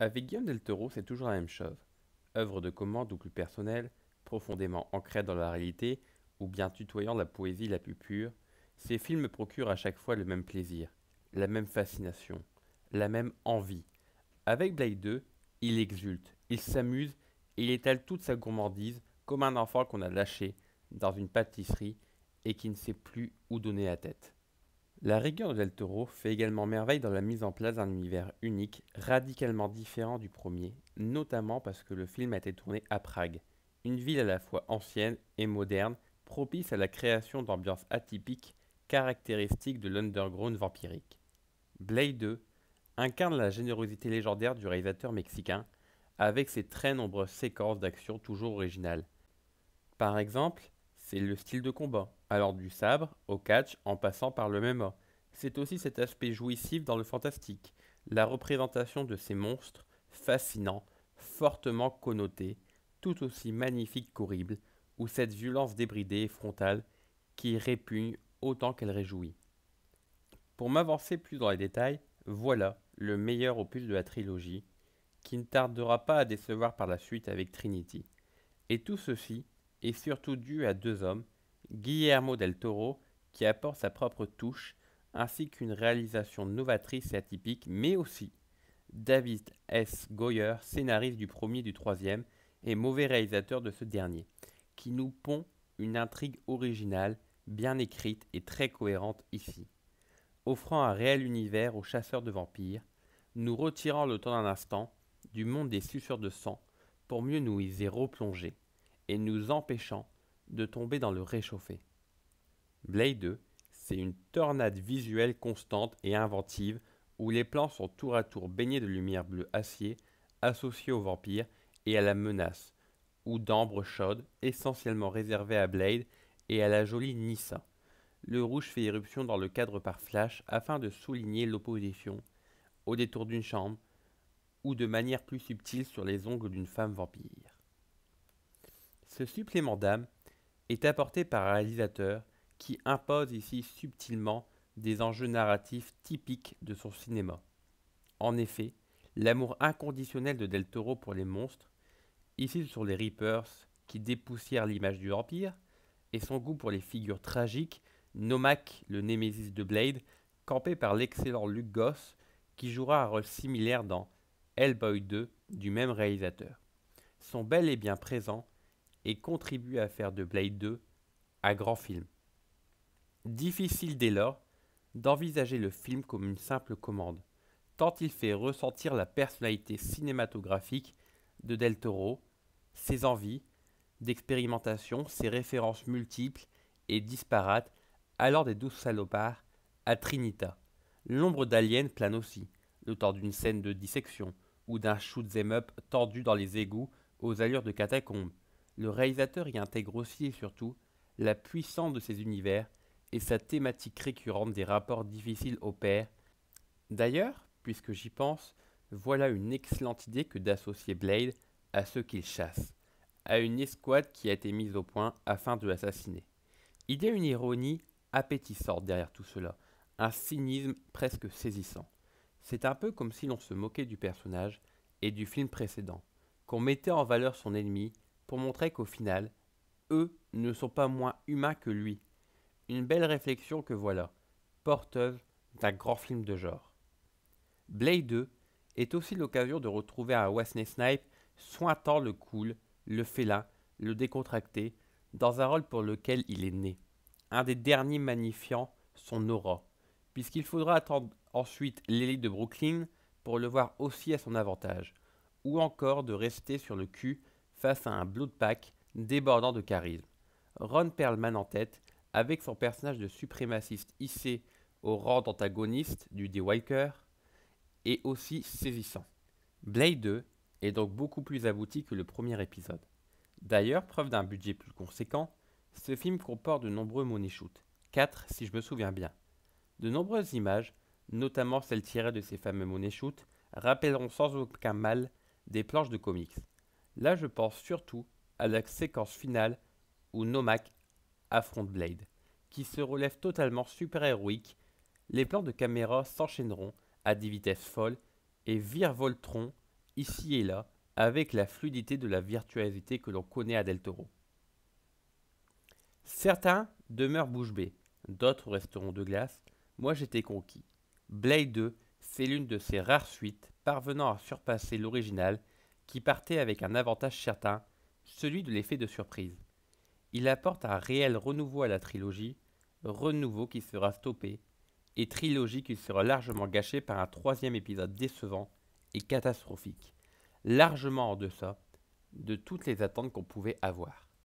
Avec Guillaume del Toro, c'est toujours la même chose. Œuvre de commande ou plus personnelle, profondément ancrée dans la réalité, ou bien tutoyant la poésie la plus pure, ces films me procurent à chaque fois le même plaisir, la même fascination, la même envie. Avec Blade 2, il exulte, il s'amuse et il étale toute sa gourmandise comme un enfant qu'on a lâché dans une pâtisserie et qui ne sait plus où donner la tête. La rigueur de Del Toro fait également merveille dans la mise en place d'un univers unique, radicalement différent du premier, notamment parce que le film a été tourné à Prague, une ville à la fois ancienne et moderne, propice à la création d'ambiances atypiques caractéristiques de l'underground vampirique. Blade 2 incarne la générosité légendaire du réalisateur mexicain, avec ses très nombreuses séquences d'action toujours originales. Par exemple, c'est le style de combat, allant du sabre au catch en passant par le MMA. C'est aussi cet aspect jouissif dans le fantastique, la représentation de ces monstres fascinants, fortement connotés, tout aussi magnifiques qu'horribles, ou cette violence débridée et frontale qui répugne autant qu'elle réjouit. Pour m'avancer plus dans les détails, voilà le meilleur opus de la trilogie, qui ne tardera pas à décevoir par la suite avec Trinity. Et tout ceci est surtout dû à deux hommes, Guillermo del Toro, qui apporte sa propre touche, ainsi qu'une réalisation novatrice et atypique, mais aussi David S. Goyer, scénariste du premier et du troisième, et mauvais réalisateur de ce dernier, qui nous pond une intrigue originale, bien écrite et très cohérente ici, offrant un réel univers aux chasseurs de vampires, nous retirant le temps d'un instant du monde des suceurs de sang pour mieux nous y replonger et nous empêchant de tomber dans le réchauffé. Blade 2, c'est une tornade visuelle constante et inventive où les plans sont tour à tour baignés de lumière bleue acier associée aux vampires et à la menace, ou d'ambre chaude essentiellement réservée à Blade et à la jolie Nyssa. Le rouge fait éruption dans le cadre par flash afin de souligner l'opposition, au détour d'une chambre, ou de manière plus subtile sur les ongles d'une femme vampire. Ce supplément d'âme est apporté par un réalisateur qui impose ici subtilement des enjeux narratifs typiques de son cinéma. En effet, l'amour inconditionnel de Del Toro pour les monstres, ici sur les Reapers qui dépoussièrent l'image du vampire, et son goût pour les figures tragiques, Nomak, le némésis de Blade, campé par l'excellent Luke Goss, qui jouera un rôle similaire dans Hellboy 2 du même réalisateur, sont bel et bien présents et contribuent à faire de Blade 2 un grand film. Difficile dès lors d'envisager le film comme une simple commande, tant il fait ressentir la personnalité cinématographique de Del Toro, ses envies d'expérimentation, ses références multiples et disparates, allant des douze salopards à Trinita. L'ombre d'Alien plane aussi, le temps d'une scène de dissection ou d'un shoot 'em up tendu dans les égouts aux allures de catacombes. Le réalisateur y intègre aussi et surtout la puissance de ses univers et sa thématique récurrente des rapports difficiles au père. D'ailleurs, puisque j'y pense, voilà une excellente idée que d'associer Blade à ceux qu'il chasse, à une escouade qui a été mise au point afin de l'assassiner. Il y a une ironie appétissante derrière tout cela, un cynisme presque saisissant. C'est un peu comme si l'on se moquait du personnage et du film précédent, qu'on mettait en valeur son ennemi pour montrer qu'au final, eux ne sont pas moins humains que lui. Une belle réflexion que voilà, porteuse d'un grand film de genre. Blade 2 est aussi l'occasion de retrouver un Wesley Snipes sointant le cool, le félin, le décontracté, dans un rôle pour lequel il est né. Un des derniers magnifiant son aura, puisqu'il faudra attendre ensuite l'élite de Brooklyn pour le voir aussi à son avantage, ou encore de rester sur le cul face à un Bloodpack débordant de charisme. Ron Perlman en tête, avec son personnage de suprémaciste hissé au rang d'antagoniste du The Walker, est aussi saisissant. Blade 2 est donc beaucoup plus abouti que le premier épisode. D'ailleurs, preuve d'un budget plus conséquent, ce film comporte de nombreux money shoots, 4 si je me souviens bien. De nombreuses images, notamment celles tirées de ces fameux money shoots, rappelleront sans aucun mal des planches de comics. Là, je pense surtout à la séquence finale où Nomak affronte Blade, qui se relève totalement super-héroïque. Les plans de caméra s'enchaîneront à des vitesses folles et virevolteront ici et là, avec la fluidité de la virtuosité que l'on connaît à Del Toro. Certains demeurent bouche bée, d'autres resteront de glace. Moi j'étais conquis. Blade 2, c'est l'une de ces rares suites parvenant à surpasser l'original qui partait avec un avantage certain, celui de l'effet de surprise. Il apporte un réel renouveau à la trilogie, renouveau qui sera stoppé, et trilogie qui sera largement gâchée par un troisième épisode décevant et catastrophique, largement en deçà de toutes les attentes qu'on pouvait avoir.